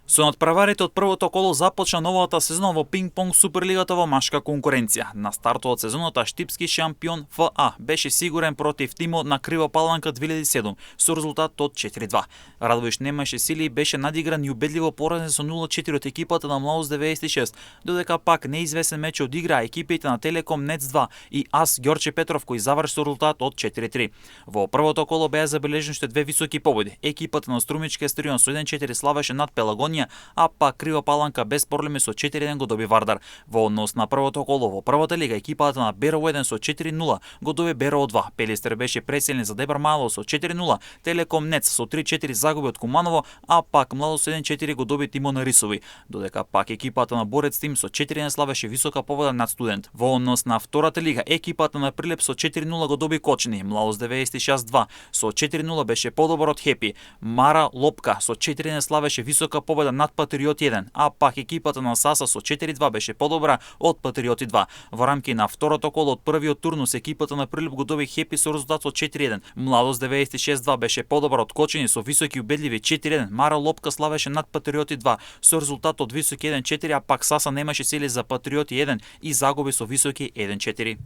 Со надпреварите од првото коло започна новата сезона во пинг-понг Суперлигата во машка конкуренција. На стартот од сезоната штипски шампион ФА беше сигурен против тимот на Крива Паланка 2007 со резултат од 4-2. Радовиш немаше сили и беше надигран и убедливо поразен со 0-4 од екипата на Млауз 96, додека пак неизвестен меч одигра екипите на Телеком Нец 2 и АС Ѓорче Петров кој заврши со резултат од 4-3. Во првото коло беа забележени уште две високи победи. Екипата на Струмички Естарион со 1-4 славеше над Пелагонија, а пак Крива Паланка без проблеми со 4-1 го доби Вардар. Во однос на првото коло во првата лига екипата на Берово 1 со 4-0 го доби Берово 2. Пелистер беше преселен за Дебар Мало со 4-0, Телеком Нец со 3-4 загуби од Куманово, а пак Младост 1-4 го доби Тимо на Рисови, додека пак екипата на Борец Тим со 4-1 славеше висока победа над Студент. Во однос на втората лига екипата на Прилеп со 4-0 го доби Кочини, Младост 96-2 со 4-0 беше подобар од Хепи, Мара Лопка со 4-1 славеше висока победа над Патриот 1, а пак екипата на Саса со 4-2 беше подобра од Патриоти 2. Во рамки на второто коло од првиот турнус екипата на Прилеп го доби Хепи со резултат од 4-1. Младост 96-2 беше подобар од Кочини со високи убедливи 4-1. Мара Лопка славеше над Патриоти 2 со резултат од високи 1-4, а пак Саса немаше сили за Патриоти 1 и загуби со високи 1-4.